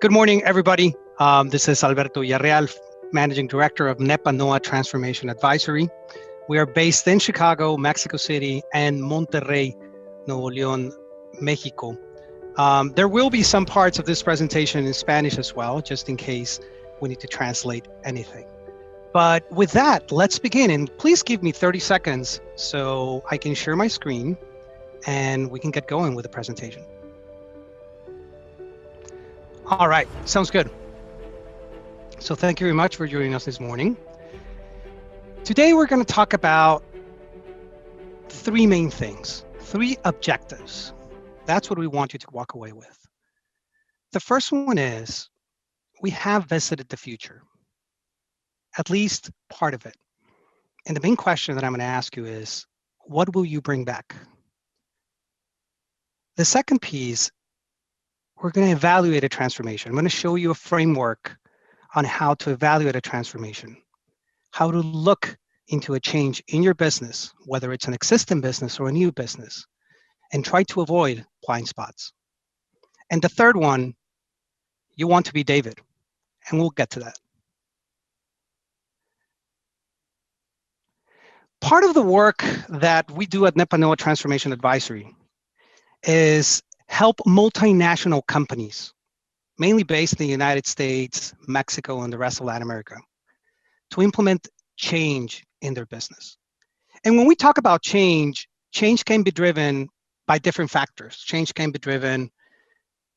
Good morning, everybody. This is Alberto Villarreal, Managing Director of Nepanoa Transformation Advisory. We are based in Chicago, Mexico City, and Monterrey, Nuevo León, Mexico. There will be some parts of this presentation in Spanish as well, just in case we need to translate anything. But with that, let's begin. And please give me 30 seconds so I can share my screen and we can get going with the presentation. All right, sounds good. So thank you very much for joining us this morning. Today, we're going to talk about three main things, three objectives. That's what we want you to walk away with. The first one is we have visited the future, at least part of it. And the main question that I'm going to ask you is, what will you bring back? The second piece, we're going to evaluate a transformation. I'm going to show you a framework on how to evaluate a transformation, how to look into a change in your business, whether it's an existing business or a new business, and try to avoid blind spots. And the third one, you want to be David, and we'll get to that. Part of the work that we do at Nepanoa Transformation Advisory is help multinational companies, mainly based in the United States, Mexico, and the rest of Latin America, to implement change in their business. And when we talk about change, change can be driven by different factors. Change can be driven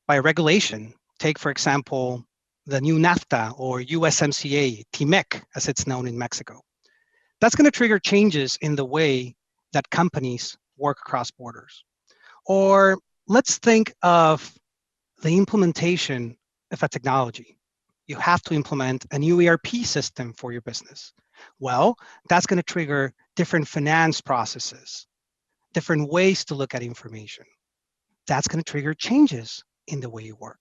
by regulation. Take, for example, the new NAFTA or USMCA, TMEC, as it's known in Mexico. That's going to trigger changes in the way that companies work across borders. Or let's think of the implementation of a technology. You have to implement a new ERP system for your business. Well, that's going to trigger different finance processes, different ways to look at information. That's going to trigger changes in the way you work.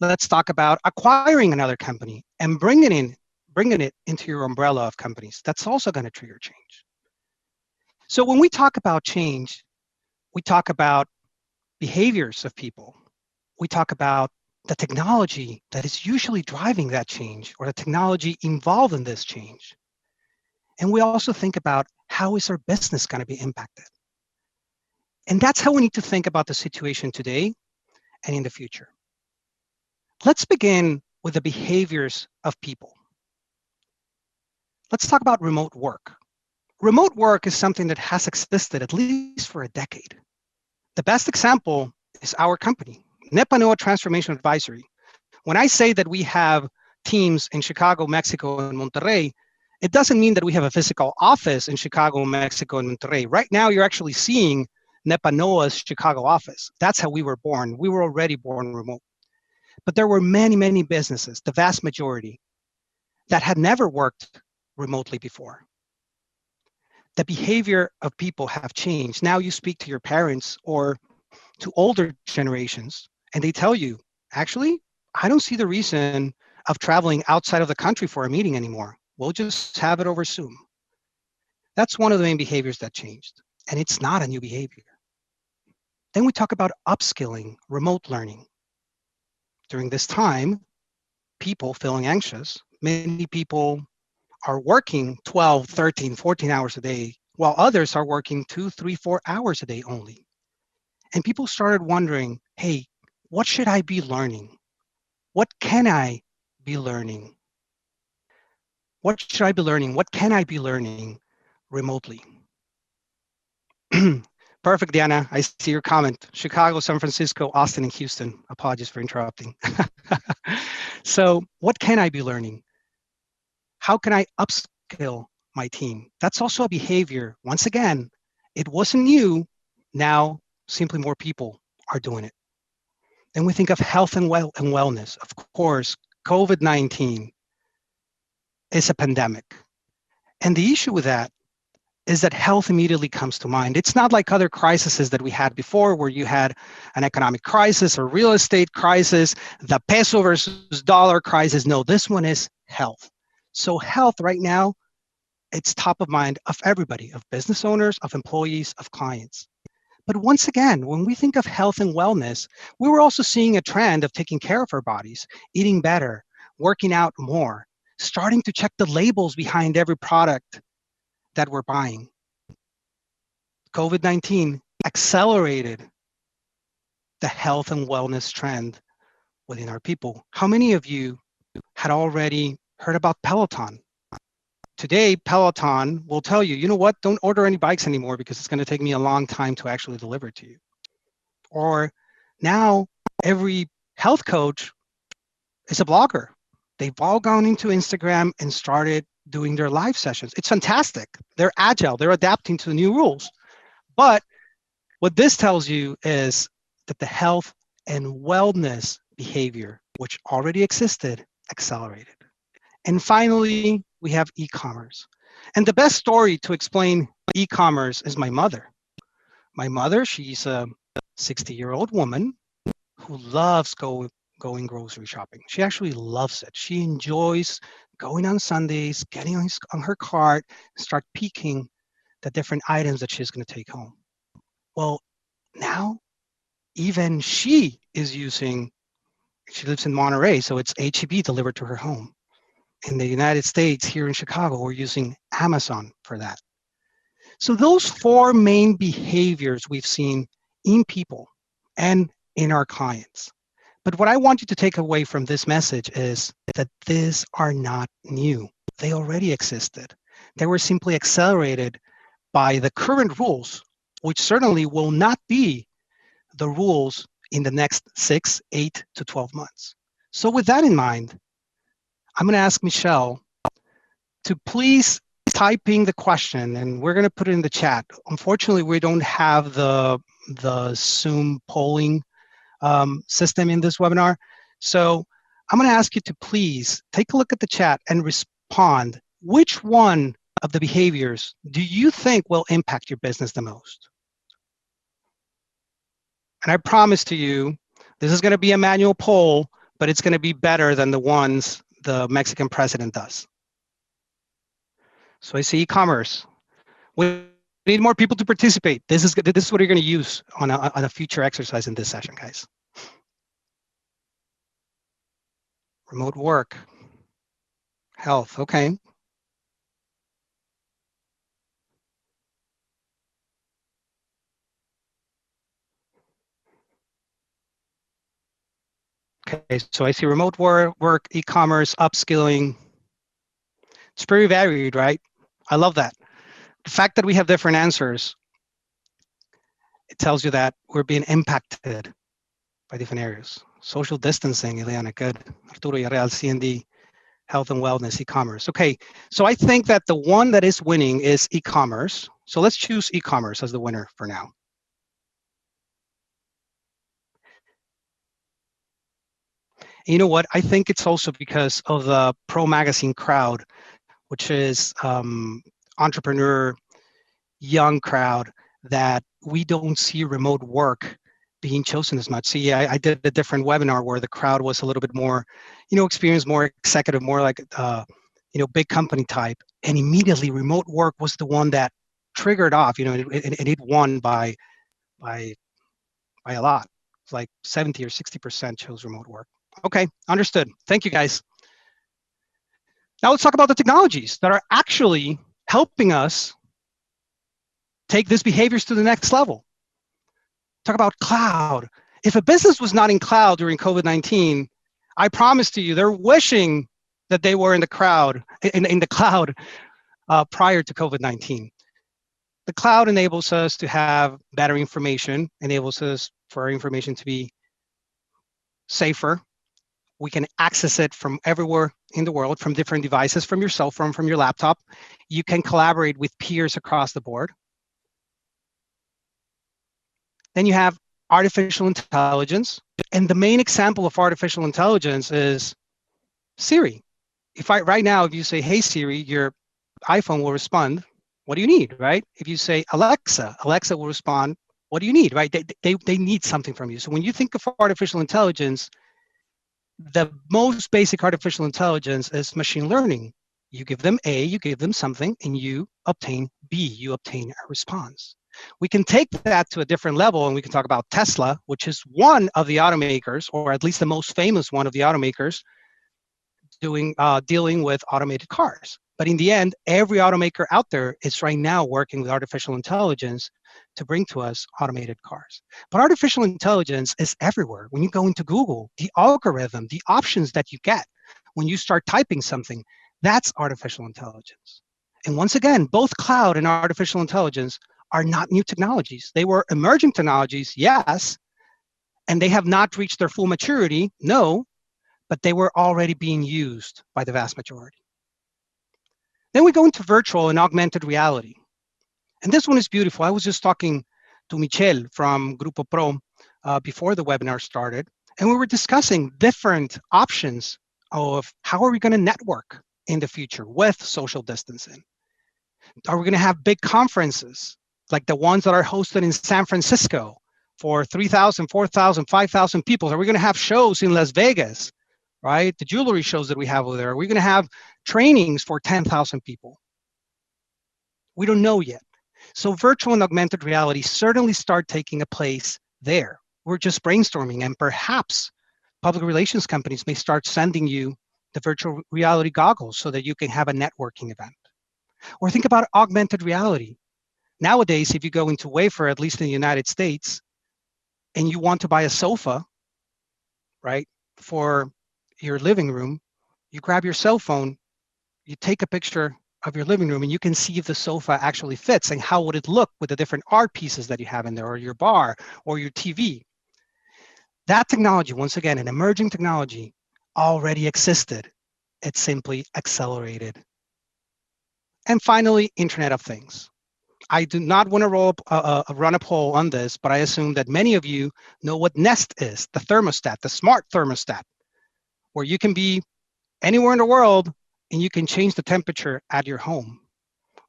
Let's talk about acquiring another company and bringing it into your umbrella of companies. That's also going to trigger change. So when we talk about change, we talk about behaviors of people. We talk about the technology that is usually driving that change or the technology involved in this change. And we also think about how is our business going to be impacted. And that's how we need to think about the situation today and in the future. Let's begin with the behaviors of people. Let's talk about remote work. Remote work is something that has existed at least for a decade. The best example is our company, Nepanoa Transformation Advisory. When I say that we have teams in Chicago, Mexico, and Monterrey, it doesn't mean that we have a physical office in Chicago, Mexico, and Monterrey. Right now, you're actually seeing Nepanoa's Chicago office. That's how we were born. We were already born remote. But there were many, many businesses, the vast majority, that had never worked remotely before. The behavior of people have changed. Now you speak to your parents or to older generations, and they tell you, actually, I don't see the reason of traveling outside of the country for a meeting anymore. We'll just have it over Zoom. That's one of the main behaviors that changed, and it's not a new behavior. Then we talk about upskilling, remote learning. During this time, people feeling anxious, many people are working 12, 13, 14 hours a day, while others are working 2, 3, 4 hours a day only. And people started wondering, hey, what should I be learning? What can I be learning? What should I be learning? What can I be learning remotely? Perfect, Diana. I see your comment. Chicago, San Francisco, Austin, and Houston. Apologies for interrupting. So what can I be learning? How can I upskill my team? That's also a behavior. Once again, it wasn't new. Now, simply more people are doing it. Then we think of health and wellness. Of course, COVID-19 is a pandemic. And the issue with that is that health immediately comes to mind. It's not like other crises that we had before where you had an economic crisis or real estate crisis, the peso versus dollar crisis. No, this one is health. So health right now, it's top of mind of everybody, of business owners, of employees, of clients. But once again, when we think of health and wellness, we were also seeing a trend of taking care of our bodies, eating better, working out more, starting to check the labels behind every product that we're buying. COVID-19 accelerated the health and wellness trend within our people. How many of you had already heard about Peloton? Today, Peloton will tell you, you know what, don't order any bikes anymore because it's going to take me a long time to actually deliver to you. Or now every health coach is a blogger. They've all gone into Instagram and started doing their live sessions. It's fantastic. They're agile. They're adapting to the new rules. But what this tells you is that the health and wellness behavior, which already existed, accelerated. And finally, we have e-commerce. And the best story to explain e-commerce is my mother. My mother, she's a 60-year-old woman who loves going grocery shopping. She actually loves it. She enjoys going on Sundays, getting on her cart, and start picking the different items that she's going to take home. Well, now even she is using, she lives in Monterey, so it's HEB delivered to her home. In the United States, here in Chicago, we're using Amazon for that. So those four main behaviors we've seen in people and in our clients. But what I want you to take away from this message is that these are not new. They already existed. They were simply accelerated by the current rules, which certainly will not be the rules in the next 6, 8 to 12 months. So with that in mind, I'm going to ask Michelle to please typing the question, and we're going to put it in the chat. Unfortunately, we don't have the Zoom polling system in this webinar. So I'm going to ask you to please take a look at the chat and respond. Which one of the behaviors do you think will impact your business the most? And I promise to you, this is going to be a manual poll, but it's going to be better than the ones the Mexican president does. So I see e-commerce. We need more people to participate. This is what you're going to use on a future exercise in this session, guys. Remote work, health, okay. Okay, so I see remote work, e-commerce, upskilling. It's pretty varied, right? I love that. The fact that we have different answers, it tells you that we're being impacted by different areas. Social distancing, Ileana, good. Arturo Villarreal, CND, health and wellness, e-commerce. Okay, so I think that the one that is winning is e-commerce. So let's choose e-commerce as the winner for now. And you know what? I think it's also because of the Pro Magazine crowd, which is entrepreneur, young crowd, that we don't see remote work being chosen as much. See, I did a different webinar where the crowd was a little bit more, experienced, more executive, more like, big company type. And immediately remote work was the one that triggered off, and it won by a lot. It's like 70 or 60% chose remote work. Okay, understood. Thank you, guys. Now let's talk about the technologies that are actually helping us take these behaviors to the next level. Talk about cloud. If a business was not in cloud during COVID-19, I promise to you, they're wishing that they were in the cloud prior to COVID-19. The cloud enables us to have better information, enables us for our information to be safer. We can access it from everywhere in the world, from different devices, from your cell phone, from your laptop. You can collaborate with peers across the board. Then you have artificial intelligence. And the main example of artificial intelligence is Siri. Right now, if you say, hey, Siri, your iPhone will respond, what do you need, right? If you say, Alexa will respond, what do you need, right? They need something from you. So when you think of artificial intelligence, the most basic artificial intelligence is machine learning. You give them A, you give them something, and you obtain B, you obtain a response. We can take that to a different level, and we can talk about Tesla, which is one of the automakers, or at least the most famous one of the automakers, dealing with automated cars. But in the end, every automaker out there is right now working with artificial intelligence to bring to us automated cars. But artificial intelligence is everywhere. When you go into Google, the algorithm, the options that you get when you start typing something, that's artificial intelligence. And once again, both cloud and artificial intelligence are not new technologies. They were emerging technologies, yes, and they have not reached their full maturity, no, but they were already being used by the vast majority. Then we go into virtual and augmented reality. And this one is beautiful. I was just talking to Michel from Grupo Pro before the webinar started, and we were discussing different options of how are we going to network in the future with social distancing. Are we going to have big conferences like the ones that are hosted in San Francisco for 3,000, 4,000, 5,000 people? Are we going to have shows in Las Vegas, right? The jewelry shows that we have over there. Are we going to have trainings for 10,000 people? We don't know yet. So virtual and augmented reality certainly start taking a place there. We're just brainstorming, and perhaps public relations companies may start sending you the virtual reality goggles so that you can have a networking event. Or think about augmented reality. Nowadays, if you go into Wayfair, at least in the United States, and you want to buy a sofa, right, for your living room, you grab your cell phone, you take a picture of your living room, and you can see if the sofa actually fits and how would it look with the different art pieces that you have in there, or your bar, or your TV. That technology, once again, an emerging technology, already existed. It's simply accelerated. And finally, Internet of Things. I do not want to run a poll on this, but I assume that many of you know what Nest is, the thermostat, the smart thermostat, where you can be anywhere in the world and you can change the temperature at your home.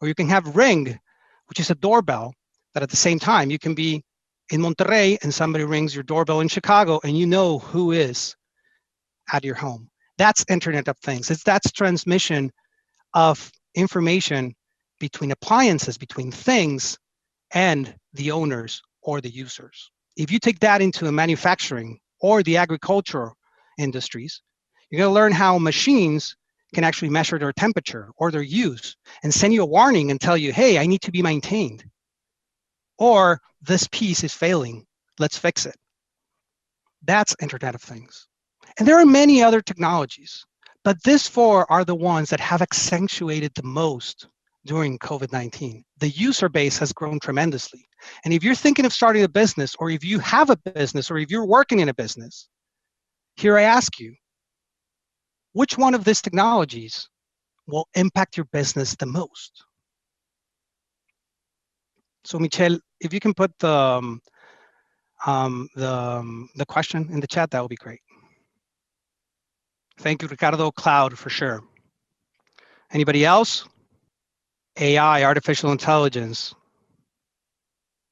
Or you can have Ring, which is a doorbell that at the same time you can be in Monterrey and somebody rings your doorbell in Chicago and you know who is at your home. That's Internet of Things. That's transmission of information between appliances, between things, and the owners or the users. If you take that into a manufacturing or the agricultural industries, you're going to learn how machines can actually measure their temperature or their use and send you a warning and tell you, hey, I need to be maintained. Or this piece is failing, let's fix it. That's Internet of Things. And there are many other technologies, but these four are the ones that have accentuated the most during COVID-19. The user base has grown tremendously. And if you're thinking of starting a business, or if you have a business, or if you're working in a business, here I ask you, which one of these technologies will impact your business the most? So Michel, if you can put the question in the chat, that would be great. Thank you, Ricardo. Cloud for sure. Anybody else? AI, artificial intelligence.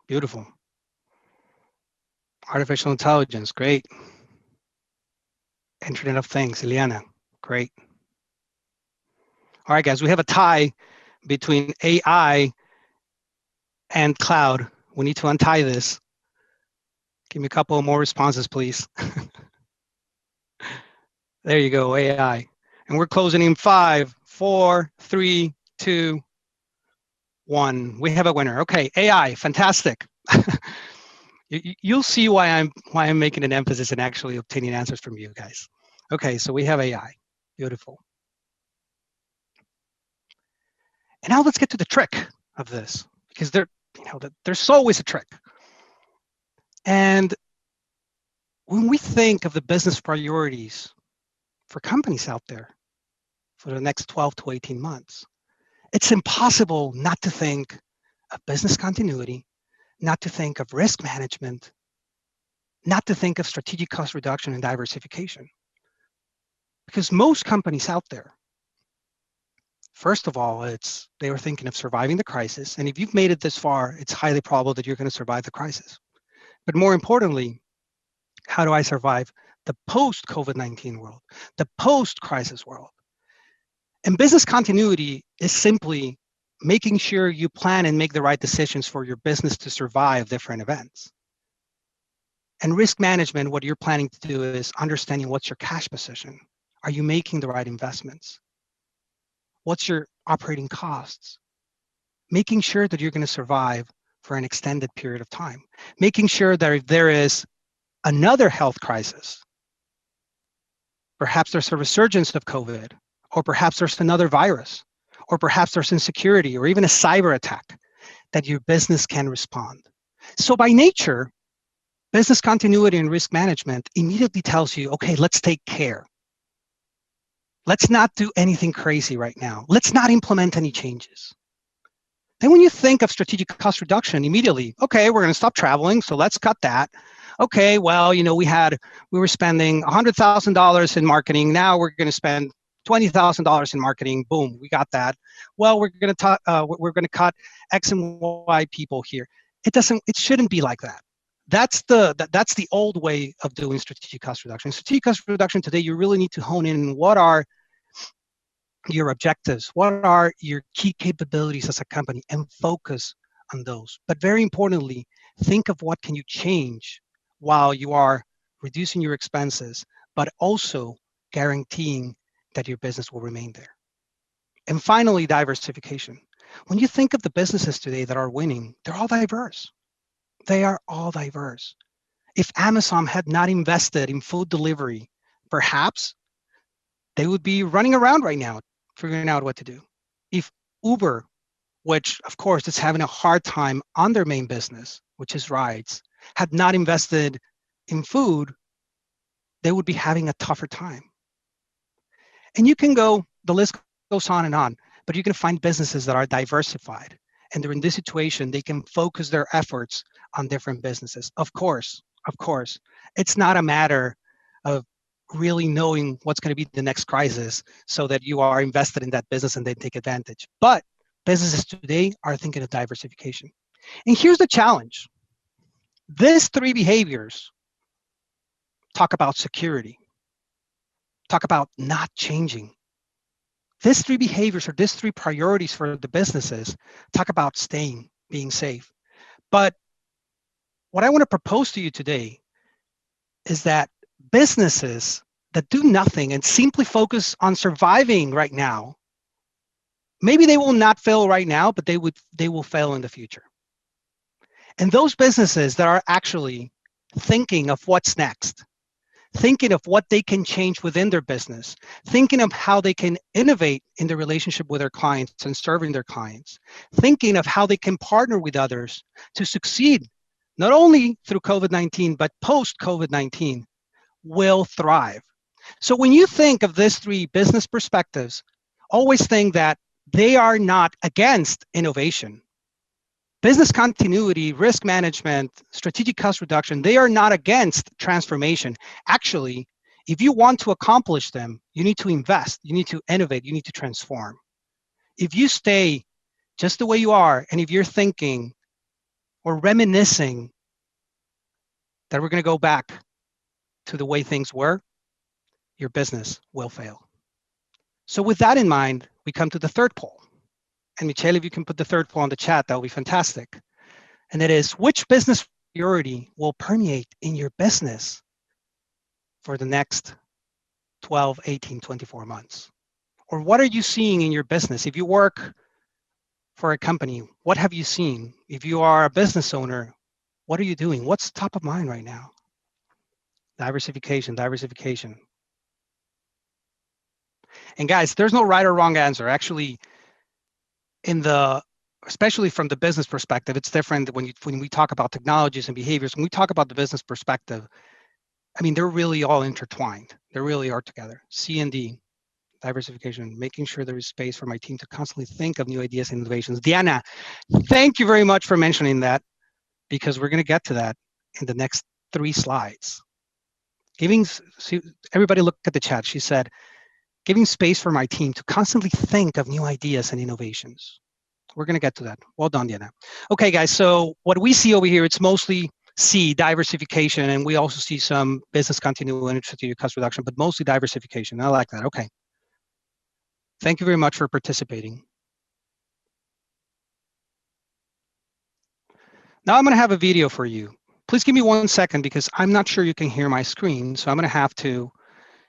Beautiful. Artificial intelligence, great. Internet of Things, Ileana, great. All right, guys, we have a tie between AI and cloud. We need to untie this. Give me a couple more responses, please. There you go, AI. And we're closing in 5, 4, 3, 2, 1. We have a winner. Okay, AI, fantastic. You'll see why I'm making an emphasis in actually obtaining answers from you guys. Okay, so we have AI. Beautiful. And now let's get to the trick of this, because there's always a trick. And when we think of the business priorities for companies out there for the next 12 to 18 months, it's impossible not to think of business continuity, not to think of risk management, not to think of strategic cost reduction and diversification. Because most companies out there, first of all, they were thinking of surviving the crisis. And if you've made it this far, it's highly probable that you're going to survive the crisis. But more importantly, how do I survive the post-COVID-19 world, the post-crisis world? And business continuity is simply making sure you plan and make the right decisions for your business to survive different events. And risk management, what you're planning to do is understanding what's your cash position. Are you making the right investments? What's your operating costs? Making sure that you're going to survive for an extended period of time. Making sure that if there is another health crisis, perhaps there's a resurgence of COVID, or perhaps there's another virus, or perhaps there's insecurity, or even a cyber attack, that your business can respond. So by nature, business continuity and risk management immediately tells you, okay, let's take care. Let's not do anything crazy right now. Let's not implement any changes. Then when you think of strategic cost reduction, immediately, okay, we're going to stop traveling, so let's cut that. Okay, well, we were spending $100,000 in marketing. Now we're going to spend $20,000 in marketing. Boom, we got that. Well, we're going to cut X and Y people here. It shouldn't be like that. That's the old way of doing strategic cost reduction. Strategic cost reduction today, you really need to hone in on what are your objectives, what are your key capabilities as a company, and focus on those. But very importantly, think of what can you change while you are reducing your expenses, but also guaranteeing that your business will remain there. And finally, diversification. When you think of the businesses today that are winning, they're all diverse. They are all diverse. If Amazon had not invested in food delivery, perhaps they would be running around right now, figuring out what to do. If Uber, which of course is having a hard time on their main business, which is rides, had not invested in food, they would be having a tougher time. And the list goes on, but you can find businesses that are diversified. And they're in this situation, they can focus their efforts on different businesses. Of course, it's not a matter of really knowing what's going to be the next crisis so that you are invested in that business and they take advantage. But businesses today are thinking of diversification. And here's the challenge. These three behaviors talk about security, talk about not changing. These three behaviors, or these three priorities for the businesses, talk about staying, being safe. But what I want to propose to you today is that businesses that do nothing and simply focus on surviving right now, maybe they will not fail right now, but they will fail in the future. And those businesses that are actually thinking of what's next, thinking of what they can change within their business, thinking of how they can innovate in the relationship with their clients and serving their clients, thinking of how they can partner with others to succeed, not only through COVID-19, but post-COVID-19, will thrive. So when you think of these three business perspectives, always think that they are not against innovation. Business continuity, risk management, strategic cost reduction, they are not against transformation. Actually, if you want to accomplish them, you need to invest, you need to innovate, you need to transform. If you stay just the way you are, and if you're thinking or reminiscing that we're going to go back to the way things were, your business will fail. So with that in mind, we come to the third poll. And Michelle, if you can put the third poll on the chat, that would be fantastic. And it is, which business priority will permeate in your business for the next 12, 18, 24 months? Or what are you seeing in your business? If you work for a company, what have you seen? If you are a business owner, what are you doing? What's top of mind right now? Diversification. And guys, there's no right or wrong answer. Actually, especially from the business perspective, it's different when we talk about technologies and behaviors. When we talk about the business perspective, I mean, they're really all intertwined. They really are together. C&D, diversification, making sure there is space for my team to constantly think of new ideas and innovations. Diana, thank you very much for mentioning that, because we're going to get to that in the next 3 slides. Everybody look at the chat. She said, giving space for my team to constantly think of new ideas and innovations. We're going to get to that. Well done, Diana. Okay, guys, so what we see over here, it's mostly diversification, and we also see some business continuity and strategic cost reduction, but mostly diversification. I like that. Okay. Thank you very much for participating. Now I'm going to have a video for you. Please give me 1 second because I'm not sure you can hear my screen. So I'm going to have to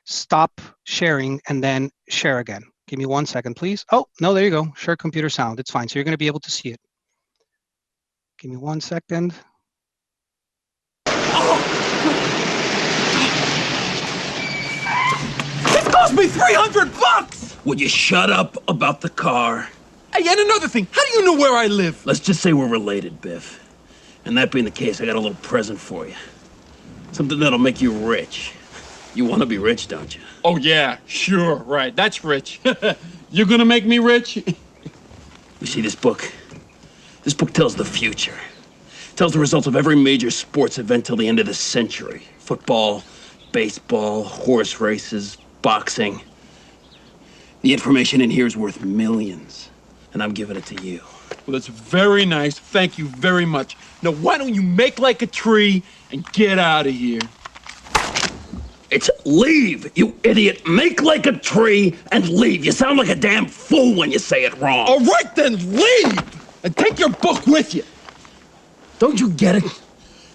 stop sharing and then share again. Give me 1 second, please. Oh, no, there you go. Share computer sound. It's fine. So you're going to be able to see it. Give me 1 second. This cost me $300! Would you shut up about the car? Hey, and another thing, how do you know where I live? Let's just say we're related, Biff. And that being the case, I got a little present for you. Something that'll make you rich. You want to be rich, don't you? Oh, yeah, sure, right. That's rich. You're gonna make me rich? You see this book? This book tells the future. Tells the results of every major sports event till the end of the century. Football, baseball, horse races, boxing. The information in here is worth millions, and I'm giving it to you. Well, that's very nice. Thank you very much. Now, why don't you make like a tree and get out of here? It's leave, you idiot. Make like a tree and leave. You sound like a damn fool when you say it wrong. All right, then, leave! And take your book with you. Don't you get it?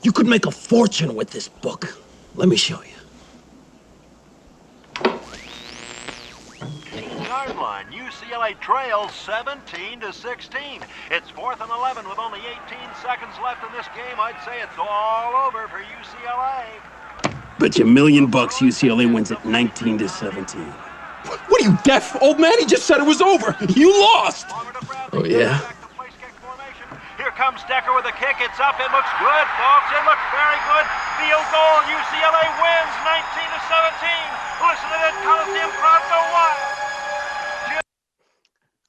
You could make a fortune with this book. Let me show you. Yard line, UCLA trails 17-16. It's 4th and 11 with only 18 seconds left in this game. I'd say it's all over for UCLA. Bet you $1,000,000 UCLA wins at 19-17. What are you, deaf, old man? He just said it was over. You lost. Oh, yeah? Here comes Decker with a kick. It's up. It looks good, folks. It looks very good. Field goal. UCLA wins 19-17. Listen to that Coliseum crowd go wild.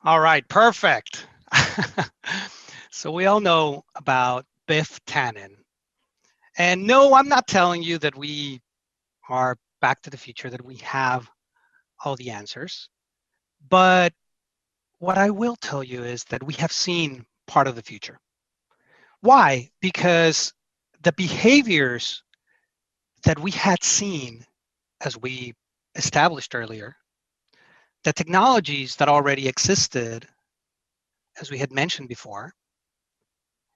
All right, perfect. So we all know about Biff Tannen. And no, I'm not telling you that we are Back to the Future, that we have all the answers. But what I will tell you is that we have seen part of the future. Why? Because the behaviors that we had seen, as we established earlier, the technologies that already existed, as we had mentioned before,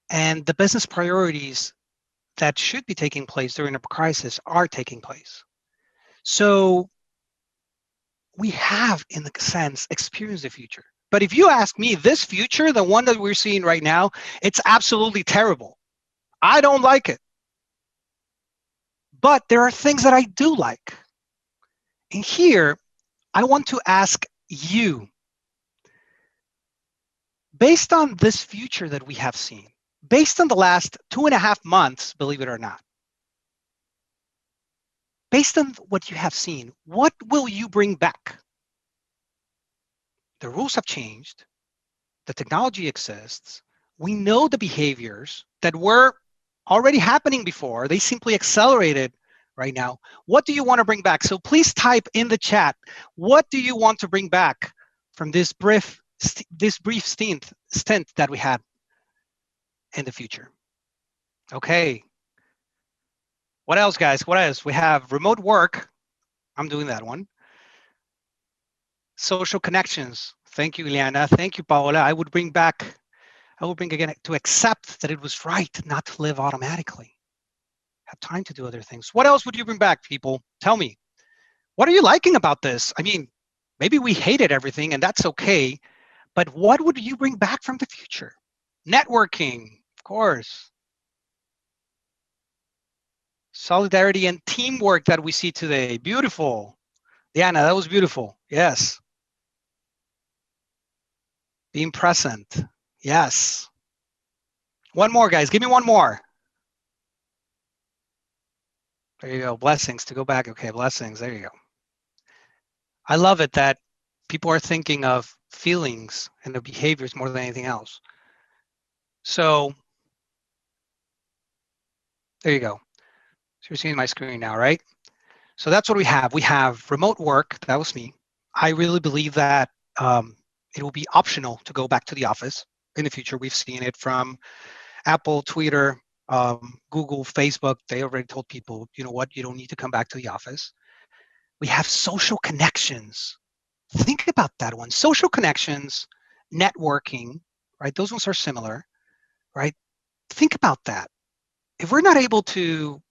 and the business priorities that should be taking place during a crisis are taking place. So we have, in a sense, experienced the future. But if you ask me, this future, the one that we're seeing right now, it's absolutely terrible. I don't like it. But there are things that I do like. And here, I want to ask you, based on this future that we have seen, based on the last 2.5 months, believe it or not, based on what you have seen, what will you bring back? The rules have changed. The technology exists. We know the behaviors that were already happening before. They simply accelerated right now. What do you want to bring back? So please type in the chat, what do you want to bring back from this brief stint that we had in the future? Okay. What else, guys? What else? We have remote work. I'm doing that one. Social connections. Thank you, Ileana. Thank you, Paola. I would bring again to accept that it was right not to live automatically. Have time to do other things. What else would you bring back, people? Tell me. What are you liking about this? I mean, maybe we hated everything and that's okay, but what would you bring back from the future? Networking, of course. Solidarity and teamwork that we see today. Beautiful. Diana, that was beautiful. Yes. Being present. Yes. One more, guys. Give me one more. There you go. Blessings to go back. Okay, blessings. There you go. I love it that people are thinking of feelings and of behaviors more than anything else. So there you go. So you're seeing my screen now, right? So that's what we have. We have remote work. That was me. I really believe that it will be optional to go back to the office in the future. We've seen it from Apple, Twitter, Google, Facebook. They already told people, you know what, you don't need to come back to the office. We have social connections. Think about that one. Social connections, networking, right? Those ones are similar, right? think about that. If we're not able to,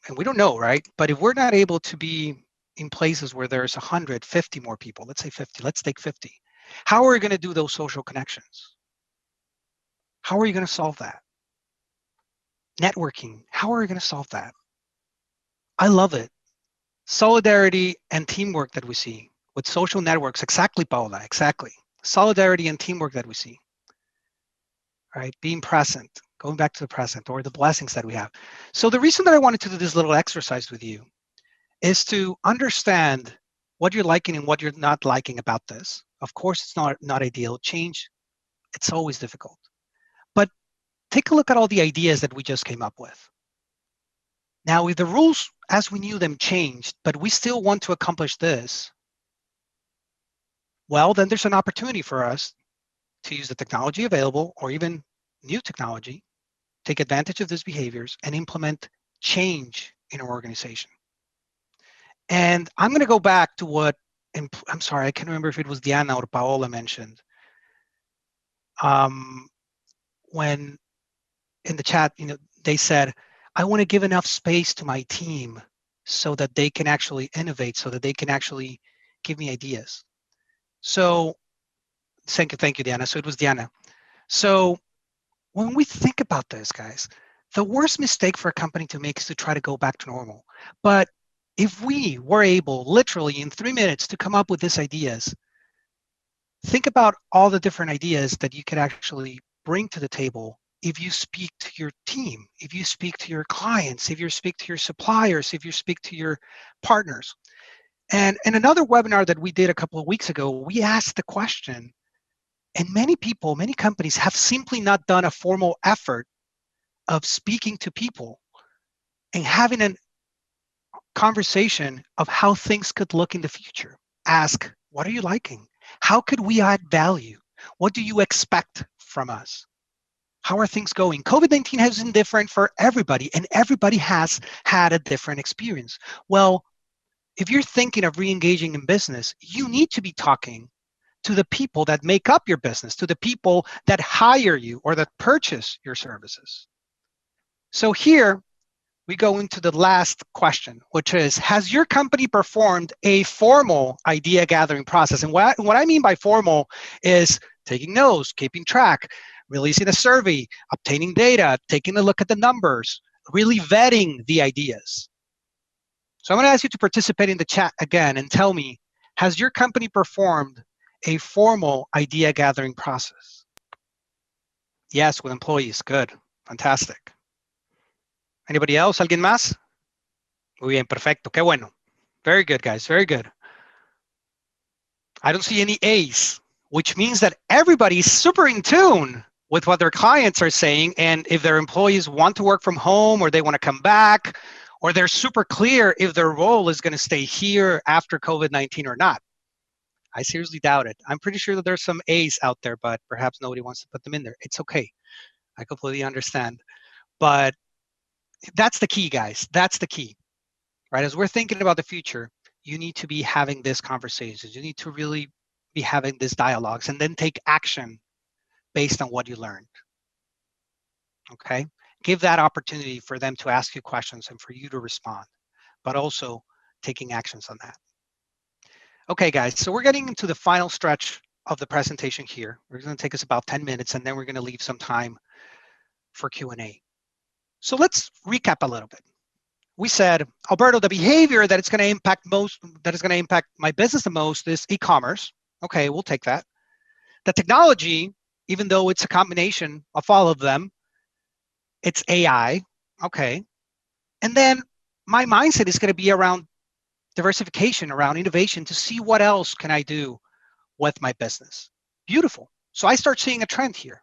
and we don't know, right? But if we're not able to be in places where there's 150 more people, let's say 50, let's take 50. How are we going to do those social connections? How are you going to solve that? Networking, how are we going to solve that? I love it. Solidarity and teamwork that we see with social networks, exactly, Paola, exactly. Solidarity and teamwork that we see, right? Being present, going back to the present, or the blessings that we have. So the reason that I wanted to do this little exercise with you is to understand what you're liking and what you're not liking about this. Of course, it's not ideal. Change, it's always difficult. But take a look at all the ideas that we just came up with. Now, if the rules as we knew them changed, but we still want to accomplish this, well, then there's an opportunity for us to use the technology available or even new technology, take advantage of these behaviors and implement change in our organization. And I'm going to go back to what, I'm sorry, I can't remember if it was Diana or Paola mentioned. When in the chat, they said, I want to give enough space to my team so that they can actually innovate, so that they can actually give me ideas. So thank you, Diana. So it was Diana. So when we think about this, guys, the worst mistake for a company to make is to try to go back to normal. But if we were able, literally in 3 minutes, to come up with these ideas, think about all the different ideas that you could actually bring to the table if you speak to your team, if you speak to your clients, if you speak to your suppliers, if you speak to your partners. And in another webinar that we did a couple of weeks ago, we asked the question, and many people, many companies have simply not done a formal effort of speaking to people and having a conversation of how things could look in the future. Ask, what are you liking? How could we add value? What do you expect from us? How are things going? COVID-19 has been different for everybody, and everybody has had a different experience. Well, if you're thinking of re-engaging in business, you need to be talking to the people that make up your business, to the people that hire you or that purchase your services. So here we go into the last question, which is, has your company performed a formal idea gathering process? And what I mean by formal is taking notes, keeping track, releasing a survey, obtaining data, taking a look at the numbers, really vetting the ideas. So I'm going to ask you to participate in the chat again and tell me, has your company performed a formal idea gathering process? Yes, with employees. Good. Fantastic. Anybody else? ¿Alguien más? Muy bien, perfecto. Qué bueno. Very good, guys. Very good. I don't see any A's, which means that everybody's super in tune with what their clients are saying. And if their employees want to work from home or they want to come back, or they're super clear if their role is going to stay here after COVID-19 or not. I seriously doubt it. I'm pretty sure that there's some A's out there, but perhaps nobody wants to put them in there. It's okay. I completely understand. But that's the key, guys. That's the key, right? As we're thinking about the future, you need to be having these conversations. You need to really be having these dialogues and then take action based on what you learned. Okay? Give that opportunity for them to ask you questions and for you to respond, but also taking actions on that. Okay, guys, so we're getting into the final stretch of the presentation here. We're going to take us about 10 minutes, and then we're going to leave some time for Q&A. So let's recap a little bit. We said, Alberto, the behavior that is going to impact my business the most is e-commerce. Okay, we'll take that. The technology, even though it's a combination of all of them, it's AI. Okay. And then my mindset is going to be around diversification, around innovation, to see what else can I do with my business. Beautiful. So I start seeing a trend here.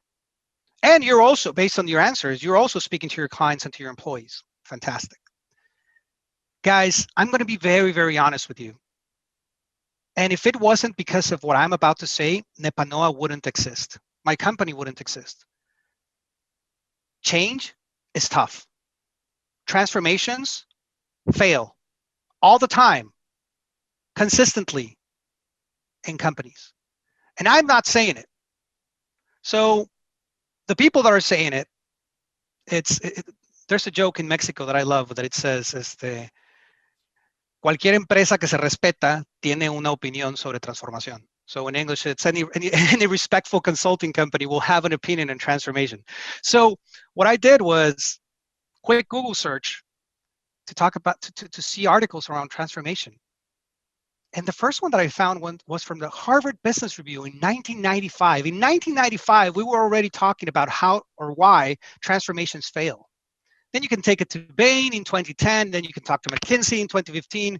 And you're also, based on your answers, you're also speaking to your clients and to your employees. Fantastic. Guys, I'm going to be very, very honest with you. And if it wasn't because of what I'm about to say, Nepanoa wouldn't exist. My company wouldn't exist. Change is tough. Transformations fail all the time, consistently in companies. And I'm not saying it. So the people that are saying it, there's a joke in Mexico that I love that it says, cualquier empresa que se respeta tiene una opinión sobre transformación. So in English, it's any respectful consulting company will have an opinion on transformation. So what I did was quick Google search to talk about, to see articles around transformation. And the first one that I found was from the Harvard Business Review in 1995. In 1995, we were already talking about how or why transformations fail. Then you can take it to Bain in 2010. Then you can talk to McKinsey in 2015.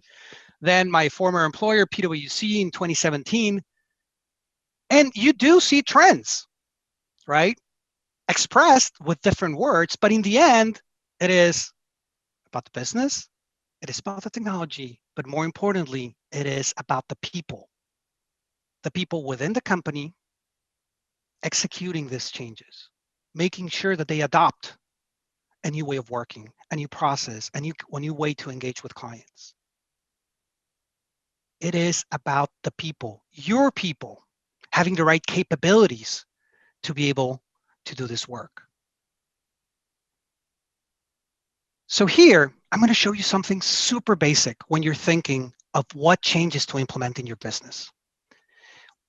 Then my former employer, PwC, in 2017. And you do see trends, right? Expressed with different words, but in the end, it is about the business, it is about the technology, but more importantly, it is about the people within the company executing these changes, making sure that they adopt a new way of working, a new process, a new way to engage with clients. It is about the people, your people, having the right capabilities to be able to do this work. So here, I'm going to show you something super basic when you're thinking of what changes to implement in your business.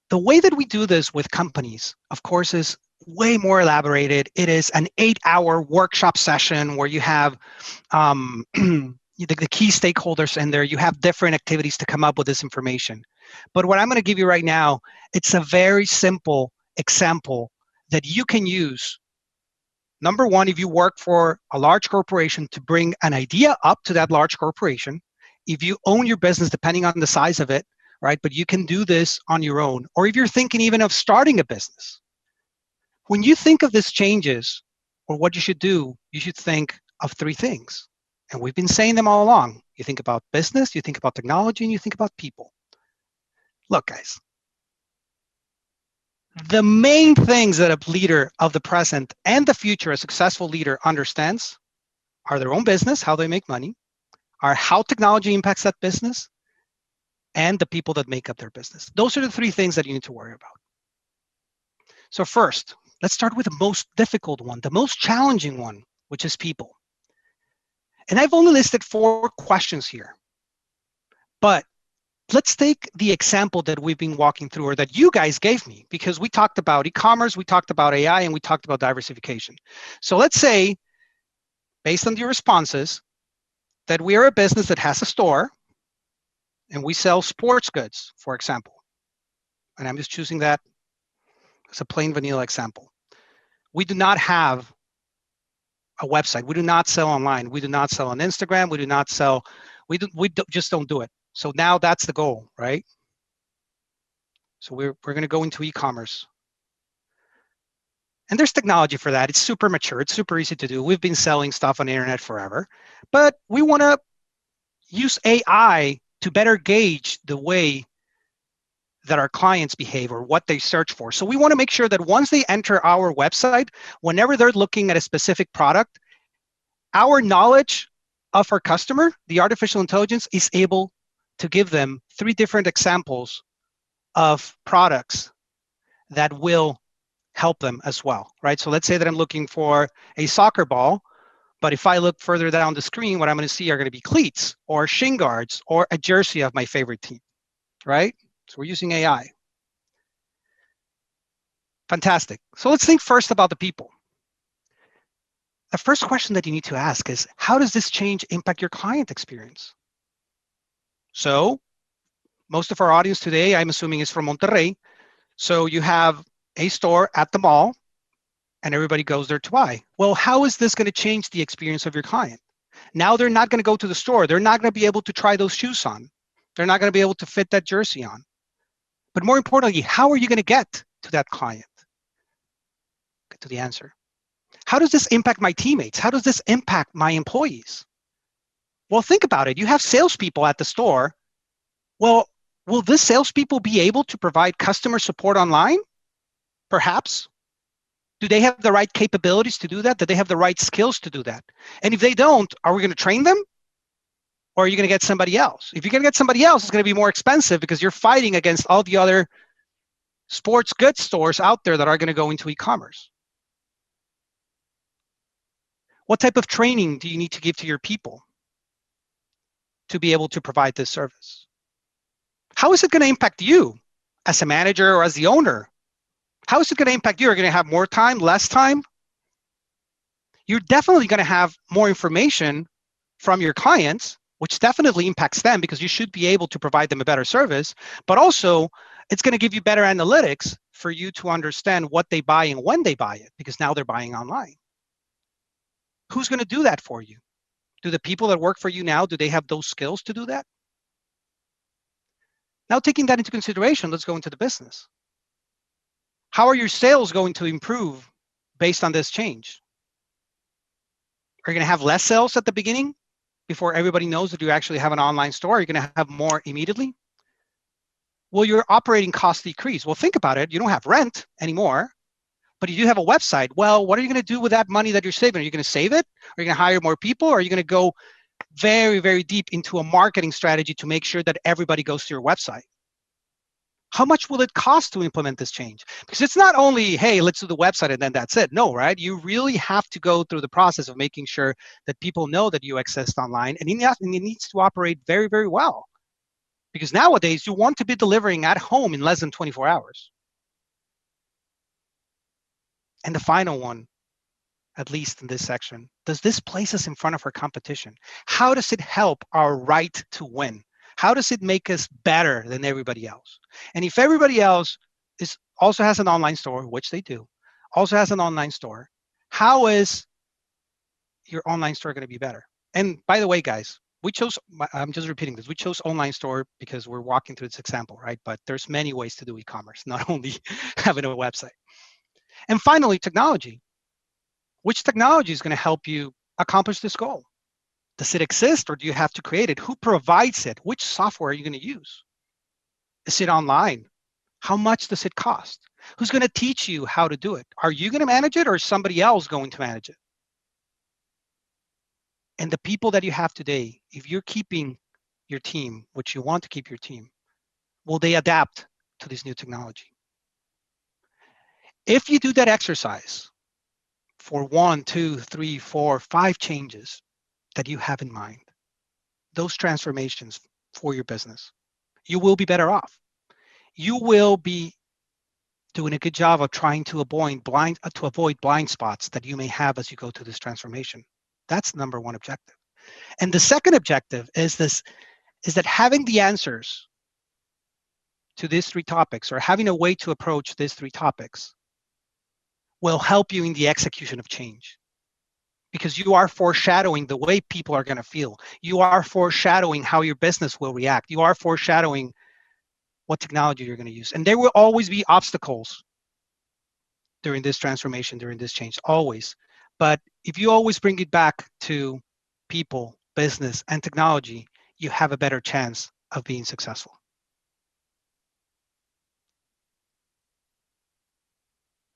The way that we do this with companies, of course, is way more elaborated. It is an 8-hour workshop session where you have the key stakeholders in there. You have different activities to come up with this information. But what I'm going to give you right now, it's a very simple example that you can use. Number one, if you work for a large corporation, to bring an idea up to that large corporation. If you own your business, depending on the size of it, right? But you can do this on your own. Or if you're thinking even of starting a business. When you think of these changes, or what you should do, you should think of 3 things. And we've been saying them all along. You think about business, you think about technology, and you think about people. Look, guys. The main things that a leader of the present and the future, a successful leader, understands are their own business, how they make money, are how technology impacts that business, and the people that make up their business. Those are the 3 things that you need to worry about. So first, let's start with the most difficult one, the most challenging one, which is people. And I've only listed 4 questions here. But let's take the example that we've been walking through, or that you guys gave me, because we talked about e-commerce, we talked about AI, and we talked about diversification. So let's say, based on your responses, that we are a business that has a store and we sell sports goods, for example. And I'm just choosing that as a plain vanilla example. We do not have a website. We do not sell online. We do not sell on Instagram. We do not sell, just don't do it. So now that's the goal, right? So we're going to go into e-commerce. And there's technology for that. It's super mature. It's super easy to do. We've been selling stuff on the internet forever. But we want to use AI to better gauge the way that our clients behave or what they search for. So we want to make sure that once they enter our website, whenever they're looking at a specific product, our knowledge of our customer, the artificial intelligence, is able to give them 3 different examples of products that will help them as well, right? So let's say that I'm looking for a soccer ball, but if I look further down the screen, what I'm going to see are going to be cleats or shin guards or a jersey of my favorite team, right? So we're using AI. Fantastic. So let's think first about the people. The first question that you need to ask is, how does this change impact your client experience? So most of our audience today, I'm assuming, is from Monterrey. So you have a store at the mall and everybody goes there to buy. Well, how is this going to change the experience of your client? Now they're not going to go to the store. They're not going to be able to try those shoes on. They're not going to be able to fit that jersey on. But more importantly, how are you going to get to that client? Get to the answer. How does this impact my teammates? How does this impact my employees? Well, think about it. You have salespeople at the store. Well, will these salespeople be able to provide customer support online? Perhaps. Do they have the right capabilities to do that? Do they have the right skills to do that? And if they don't, are we going to train them? Or are you going to get somebody else? If you're going to get somebody else, it's going to be more expensive because you're fighting against all the other sports goods stores out there that are going to go into e-commerce. What type of training do you need to give to your people to be able to provide this service? How is it going to impact you as a manager or as the owner? How is it going to impact you? Are you going to have more time, less time? You're definitely going to have more information from your clients, which definitely impacts them because you should be able to provide them a better service. But also, it's going to give you better analytics for you to understand what they buy and when they buy it, because now they're buying online. Who's going to do that for you? Do the people that work for you now, do they have those skills to do that? Now, taking that into consideration, let's go into the business. How are your sales going to improve based on this change? Are you going to have less sales at the beginning before everybody knows that you actually have an online store? Are you going to have more immediately? Will your operating costs decrease? Well, think about it. You don't have rent anymore, but you do have a website. Well, what are you going to do with that money that you're saving? Are you going to save it? Are you going to hire more people? Or are you going to go very, very deep into a marketing strategy to make sure that everybody goes to your website? How much will it cost to implement this change? Because it's not only, hey, let's do the website and then that's it. No, right? You really have to go through the process of making sure that people know that you exist online, and it needs to operate very, very well. Because nowadays, you want to be delivering at home in less than 24 hours. And the final one, at least in this section, does this place us in front of our competition? How does it help our right to win? How does it make us better than everybody else? And if everybody else also has an online store, which they do, also has an online store, how is your online store going to be better? And by the way, guys, I'm just repeating this, we chose online store because we're walking through this example, right? But there's many ways to do e-commerce, not only having a website. And finally, technology. Which technology is going to help you accomplish this goal? Does it exist or do you have to create it? Who provides it? Which software are you going to use? Is it online? How much does it cost? Who's going to teach you how to do it? Are you going to manage it or is somebody else going to manage it? And the people that you have today, if you're keeping your team, which you want to keep your team, will they adapt to this new technology? If you do that exercise for 1, 2, 3, 4, 5 changes that you have in mind, those transformations for your business, you will be better off. You will be doing a good job of trying to avoid blind spots that you may have as you go through this transformation. That's the number one objective. And the second objective is that having the answers to these 3 topics, or having a way to approach these 3 topics, will help you in the execution of change. Because you are foreshadowing the way people are going to feel. You are foreshadowing how your business will react. You are foreshadowing what technology you're going to use. And there will always be obstacles during this transformation, during this change, always. But if you always bring it back to people, business, and technology, you have a better chance of being successful.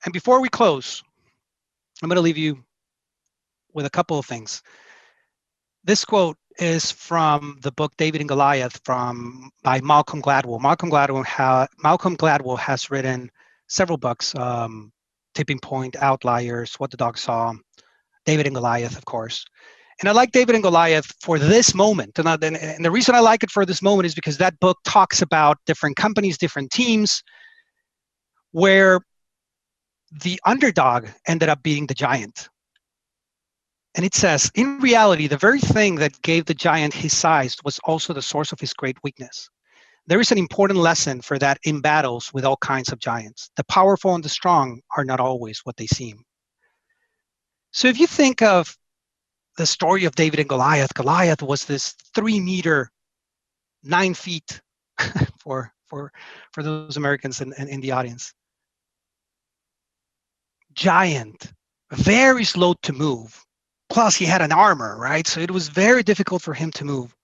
And before we close, I'm going to leave you with a couple of things. This quote is from the book David and Goliath by Malcolm Gladwell. Malcolm Gladwell has written several books, Tipping Point, Outliers, What the Dog Saw, David and Goliath, of course. And I like David and Goliath for this moment. And the reason I like it for this moment is because that book talks about different companies, different teams, where the underdog ended up being the giant. And it says, in reality, the very thing that gave the giant his size was also the source of his great weakness. There is an important lesson for that in battles with all kinds of giants. The powerful and the strong are not always what they seem. So if you think of the story of David and Goliath, Goliath was this 3 meter, 9 feet for those Americans in the audience. Giant, very slow to move. Plus, he had an armor, right? So it was very difficult for him to move.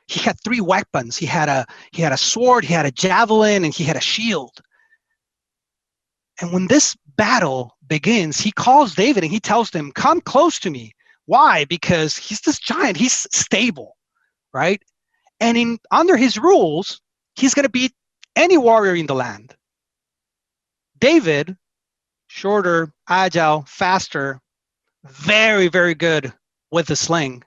He had 3 weapons. He had a sword, he had a javelin, and he had a shield. And when this battle begins, he calls David and he tells him, "Come close to me." Why? Because he's this giant. He's stable, right? And under his rules, he's going to beat any warrior in the land. David, shorter, agile, faster, very, very good with the sling,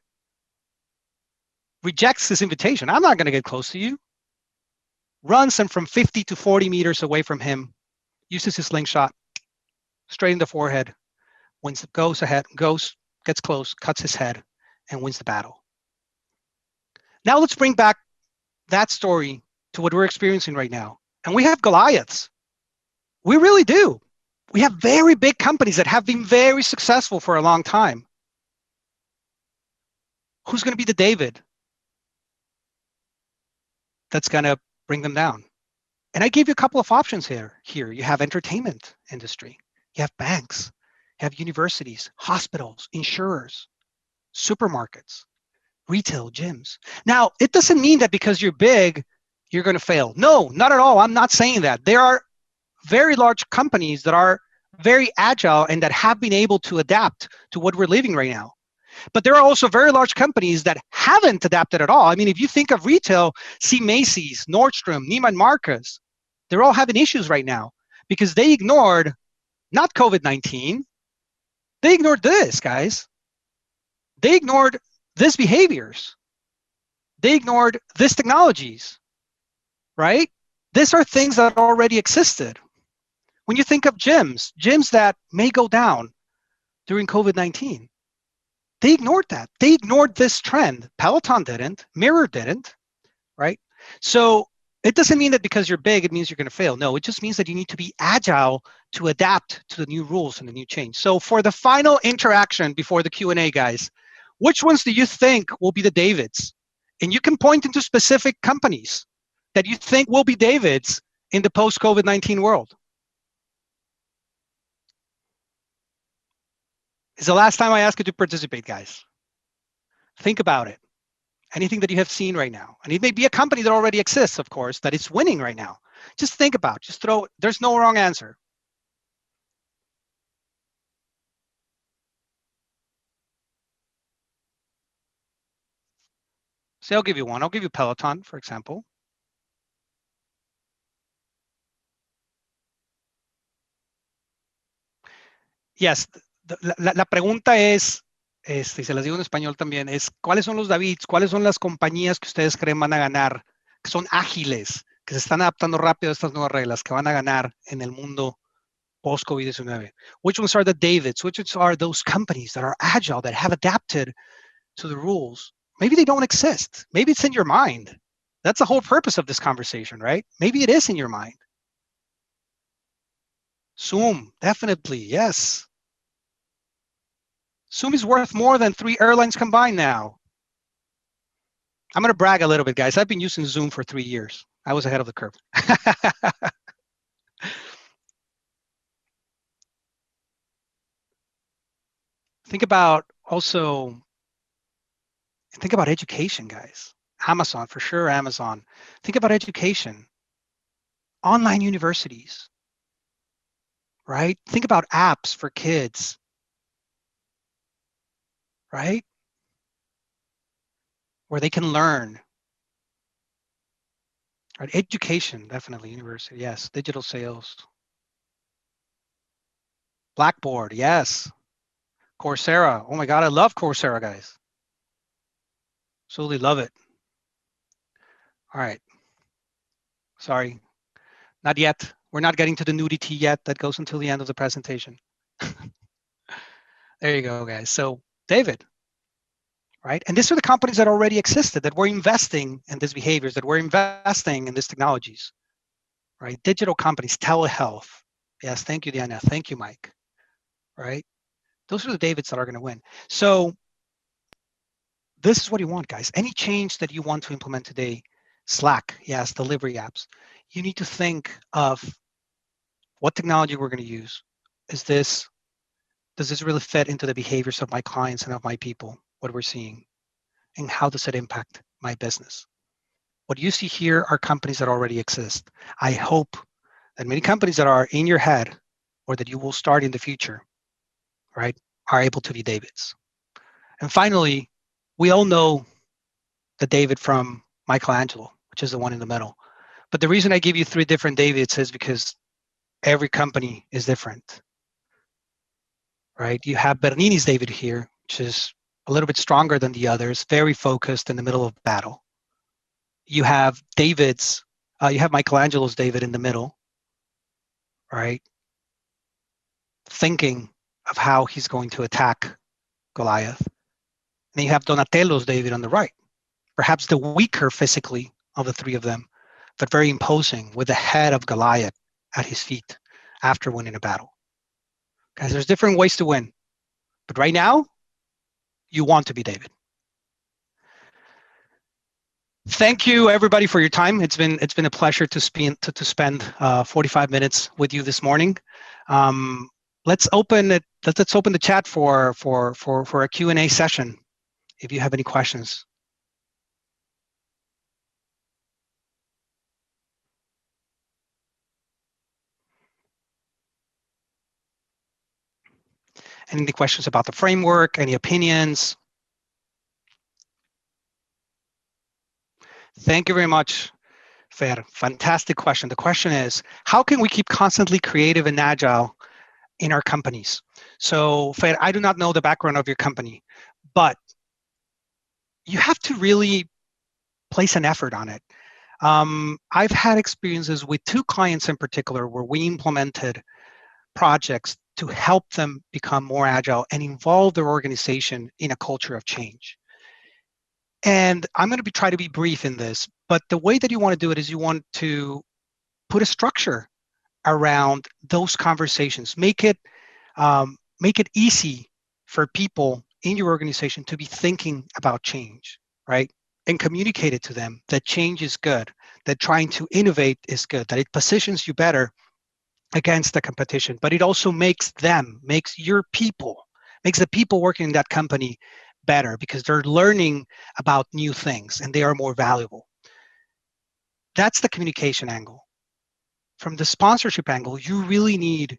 rejects this invitation. I'm not going to get close to you. Runs him from 50 to 40 meters away from him, uses his slingshot, straight in the forehead, goes ahead, gets close, cuts his head, and wins the battle. Now let's bring back that story to what we're experiencing right now. And we have Goliaths. We really do. We have very big companies that have been very successful for a long time. Who's going to be the David that's going to bring them down? And I gave you a couple of options here. You have entertainment industry, you have banks, you have universities, hospitals, insurers, supermarkets, retail, gyms. Now, it doesn't mean that because you're big, you're going to fail. No, not at all. I'm not saying that. There are very large companies that are very agile and that have been able to adapt to what we're living right now. But there are also very large companies that haven't adapted at all. I mean, if you think of retail, see Macy's, Nordstrom, Neiman Marcus, they're all having issues right now because they ignored not COVID-19. They ignored this, guys. They ignored these behaviors. They ignored these technologies, right? These are things that already existed. When you think of gyms that may go down during COVID-19, they ignored that. They ignored this trend. Peloton didn't, Mirror didn't, right? So it doesn't mean that because you're big, it means you're going to fail. No, it just means that you need to be agile to adapt to the new rules and the new change. So for the final interaction before the Q&A, guys, which ones do you think will be the Davids? And you can point into specific companies that you think will be Davids in the post-COVID-19 world. It's the last time I ask you to participate, guys. Think about it. Anything that you have seen right now. And it may be a company that already exists, of course, that is winning right now. Just think about, there's no wrong answer. So I'll give you one. I'll give you Peloton, for example. Yes, la pregunta es, y se las digo en español también, es ¿cuáles son los Davids? ¿Cuáles son las compañías que ustedes creen van a ganar? Que son ágiles, que se están adaptando rápido a estas nuevas reglas, que van a ganar en el mundo post-COVID-19. Which ones are the Davids? Which ones are those companies that are agile, that have adapted to the rules? Maybe they don't exist. Maybe it's in your mind. That's the whole purpose of this conversation, right? Maybe it is in your mind. Zoom, definitely, yes. Zoom is worth more than 3 airlines combined now. I'm going to brag a little bit, guys. I've been using Zoom for 3 years. I was ahead of the curve. Think about education, guys. Amazon, for sure, Amazon. Think about education. Online universities, right? Think about apps for kids, right? Where they can learn. Right? Education, definitely, university, yes. Digital sales. Blackboard, yes. Coursera, oh my God, I love Coursera, guys. Absolutely love it. All right. Sorry, not yet. We're not getting to the nudity yet. That goes until the end of the presentation. There you go, guys. So David, right? And these are the companies that already existed, that were investing in these behaviors, that were investing in these technologies, right? Digital companies, telehealth. Yes, thank you, Diana. Thank you, Mike, right? Those are the Davids that are going to win. So this is what you want, guys. Any change that you want to implement today, Slack, yes, delivery apps, you need to think of what technology we're going to use. Does this really fit into the behaviors of my clients and of my people, what we're seeing? And how does it impact my business? What you see here are companies that already exist. I hope that many companies that are in your head or that you will start in the future, right, are able to be Davids. And finally, we all know the David from Michelangelo, which is the one in the middle. But the reason I give you 3 different Davids is because every company is different, right? You have Bernini's David here, which is a little bit stronger than the others, very focused in the middle of battle. You have you have Michelangelo's David in the middle, right? Thinking of how he's going to attack Goliath. And you have Donatello's David on the right, perhaps the weaker physically of the three of them, but very imposing with the head of Goliath at his feet after winning a battle. Guys, there's different ways to win, but right now, you want to be David. Thank you, everybody, for your time. It's been a pleasure to spend 45 minutes with you this morning. Let's open the chat for a Q&A session. If you have any questions. Any questions about the framework? Any opinions? Thank you very much, Fer. Fantastic question. The question is, how can we keep constantly creative and agile in our companies? So, Fer, I do not know the background of your company, but you have to really place an effort on it. I've had experiences with 2 clients in particular where we implemented projects to help them become more agile and involve their organization in a culture of change. And I'm going to try to be brief in this, but the way that you want to do it is you want to put a structure around those conversations. Make it easy for people in your organization to be thinking about change, right? And communicate it to them that change is good, that trying to innovate is good, that it positions you better against the competition, but it also makes the people working in that company better because they're learning about new things and they are more valuable. That's the communication angle. From the sponsorship angle, you really need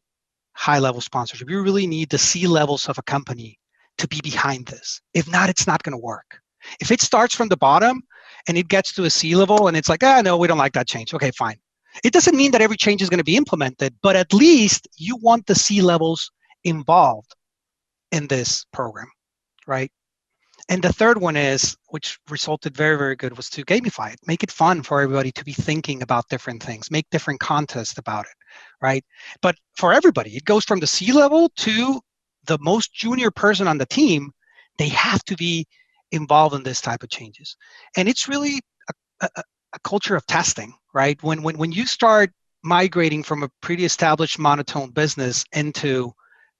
high-level sponsorship. You really need the C-levels of a company to be behind this. If not, it's not going to work. If it starts from the bottom and it gets to a C-level and it's like, no, we don't like that change. Okay, fine. It doesn't mean that every change is going to be implemented, but at least you want the C-levels involved in this program, right? And the third one is, which resulted very, very good, was to gamify it, make it fun for everybody to be thinking about different things, make different contests about it, right? But for everybody, it goes from the C-level to the most junior person on the team. They have to be involved in this type of changes. And it's really a culture of testing, right? When you start migrating from a pretty established monotone business into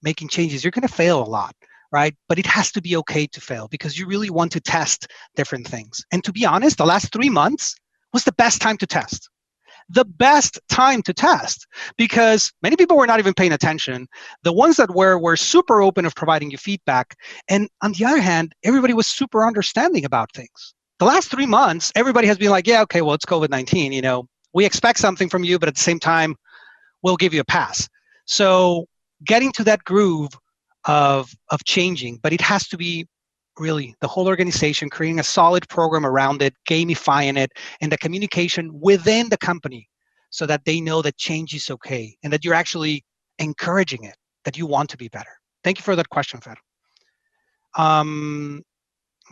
making changes, you're going to fail a lot, right? But it has to be okay to fail because you really want to test different things. And to be honest, the last 3 months was the best time to test. The best time to test because many people were not even paying attention. The ones that were super open of providing you feedback. And on the other hand, everybody was super understanding about things. The last 3 months, everybody has been like, yeah, okay, well, it's COVID-19. We expect something from you, but at the same time, we'll give you a pass. So getting to that groove of changing, but it has to be really the whole organization, creating a solid program around it, gamifying it, and the communication within the company so that they know that change is okay and that you're actually encouraging it, that you want to be better. Thank you for that question, Fer.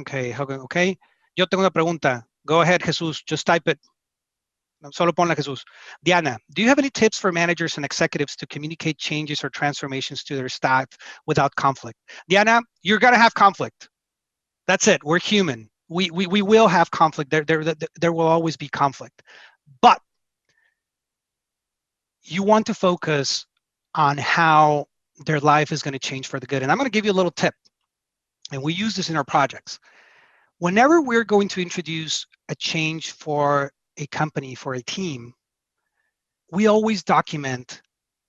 Okay. Yo tengo una pregunta. Go ahead, Jesus. Just type it. Solo ponla, Jesus. Diana, do you have any tips for managers and executives to communicate changes or transformations to their staff without conflict? Diana, you're going to have conflict. That's it. We're human. We will have conflict. There will always be conflict. But you want to focus on how their life is going to change for the good. And I'm going to give you a little tip. And we use this in our projects. Whenever we're going to introduce a change for a company, for a team, we always document,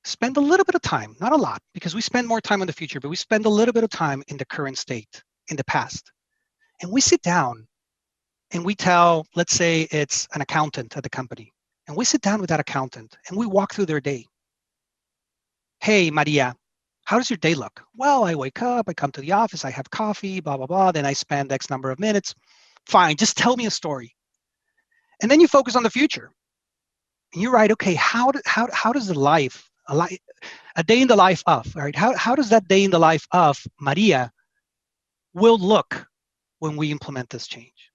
spend a little bit of time, not a lot, because we spend more time in the future, but we spend a little bit of time in the current state, in the past. And we sit down and we tell, let's say it's an accountant at the company, and we sit down with that accountant and we walk through their day. Hey, Maria, how does your day look? Well, I wake up, I come to the office, I have coffee, blah, blah, blah. Then I spend X number of minutes. Fine, just tell me a story. And then you focus on the future. And you write, okay, how does the life a day in the life of, right? How does that day in the life of Maria will look when we implement this change?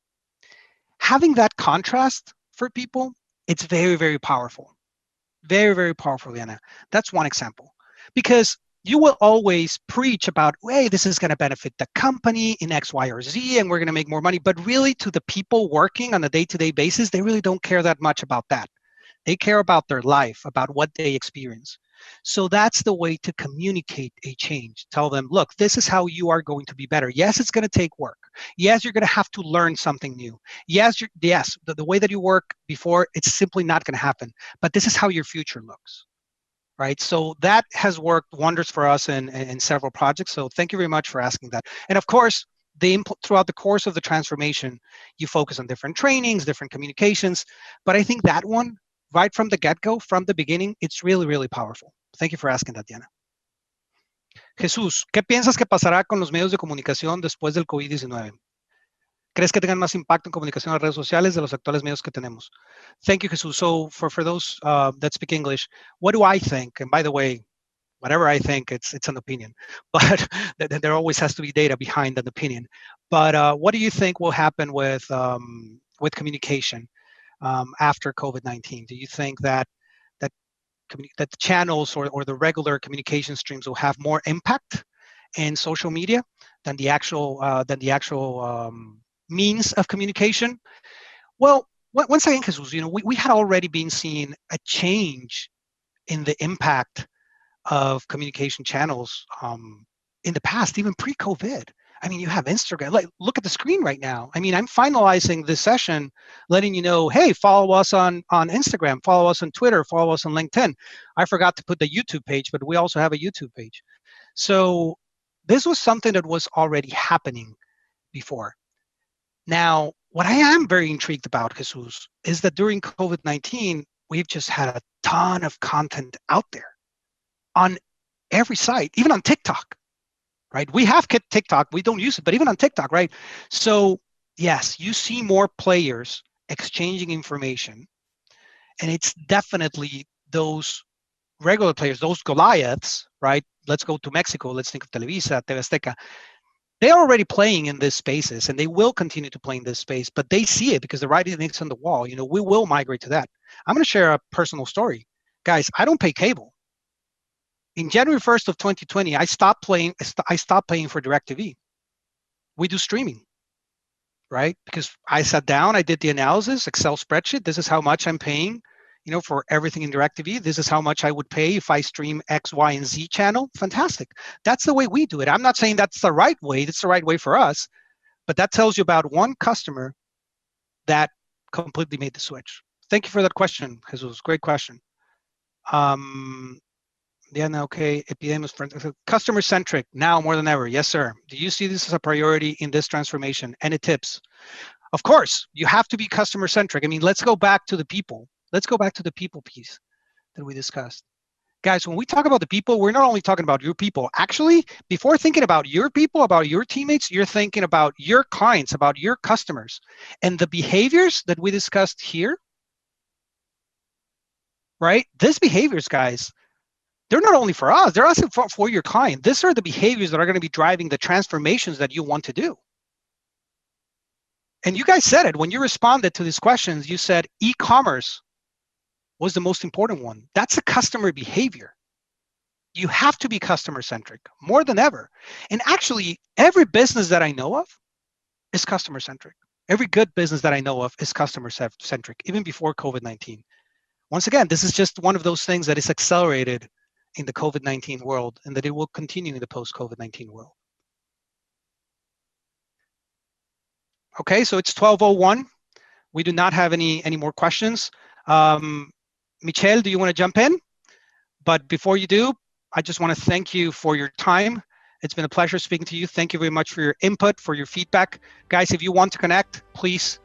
Having that contrast for people, it's very, very powerful. Very, very powerful, Liana. That's one example. Because you will always preach about, hey, this is going to benefit the company in X, Y, or Z, and we're going to make more money. But really, to the people working on a day-to-day basis, they really don't care that much about that. They care about their life, about what they experience. So that's the way to communicate a change. Tell them, look, this is how you are going to be better. Yes, it's going to take work. Yes, you're going to have to learn something new. Yes, the way that you work before, it's simply not going to happen. But this is how your future looks, right? So that has worked wonders for us in several projects. So thank you very much for asking that. And of course, throughout the course of the transformation, you focus on different trainings, different communications. But I think that one, right from the get-go, from the beginning, it's really, really powerful. Thank you for asking that, Diana. Jesús, ¿qué piensas que pasará con los medios de comunicación después del COVID-19? ¿Crees que tengan más impacto en comunicación en las redes sociales de los actuales medios que tenemos? Thank you, Jesús. So for those that speak English, what do I think? And by the way, whatever I think, it's an opinion, but there always has to be data behind an opinion. But what do you think will happen with communication after COVID-19? Do you think that the channels or the regular communication streams will have more impact in social media than the actual means of communication? Well, once again, Jesus, we had already been seeing a change in the impact of communication channels in the past, even pre-COVID. I mean, you have Instagram. Like, look at the screen right now. I mean, I'm finalizing this session, letting you know, hey, follow us on Instagram, follow us on Twitter, follow us on LinkedIn. I forgot to put the YouTube page, but we also have a YouTube page. So this was something that was already happening before. Now, what I am very intrigued about, Jesus, is that during COVID-19, we've just had a ton of content out there on every site, even on TikTok. Right? We have TikTok, we don't use it, but even on TikTok, right? So yes, you see more players exchanging information, and it's definitely those regular players, those Goliaths, right? Let's go to Mexico, let's think of Televisa, TV Azteca. They're already playing in these spaces, and they will continue to play in this space, but they see it because the writing is on the wall. We will migrate to that. I'm going to share a personal story. Guys, I don't pay cable. In January 1st of 2020, I stopped paying for DirecTV. We do streaming, right? Because I sat down, I did the analysis, Excel spreadsheet. This is how much I'm paying, for everything in DirecTV. This is how much I would pay if I stream X, Y, and Z channel. Fantastic. That's the way we do it. I'm not saying that's the right way. That's the right way for us. But that tells you about one customer that completely made the switch. Thank you for that question, Jesus. Great question. Yeah, no, okay. Customer-centric now more than ever. Yes, sir. Do you see this as a priority in this transformation? Any tips? Of course, you have to be customer-centric. I mean, let's go back to the people. Let's go back to the people piece that we discussed. Guys, when we talk about the people, we're not only talking about your people. Actually, before thinking about your people, about your teammates, you're thinking about your clients, about your customers. And the behaviors that we discussed here, right? These behaviors, guys, they're not only for us, they're also for your client. These are the behaviors that are going to be driving the transformations that you want to do. And you guys said it when you responded to these questions. You said e-commerce was the most important one. That's a customer behavior. You have to be customer-centric more than ever. And actually, every business that I know of is customer-centric. Every good business that I know of is customer-centric, even before COVID-19. Once again, this is just one of those things that is accelerated in the COVID-19 world, and that it will continue in the post-COVID-19 world. Okay, so it's 12:01. We do not have any more questions. Michelle, do you want to jump in? But before you do, I just want to thank you for your time. It's been a pleasure speaking to you. Thank you very much for your input, for your feedback. Guys, if you want to connect, please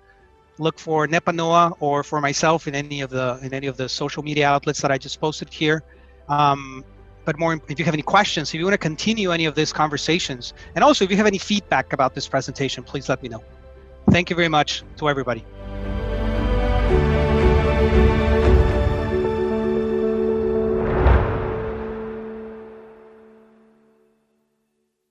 look for Nepanoa or for myself in any of the social media outlets that I just posted here. But more, if you have any questions, if you want to continue any of these conversations, and also if you have any feedback about this presentation, please let me know. Thank you very much to everybody.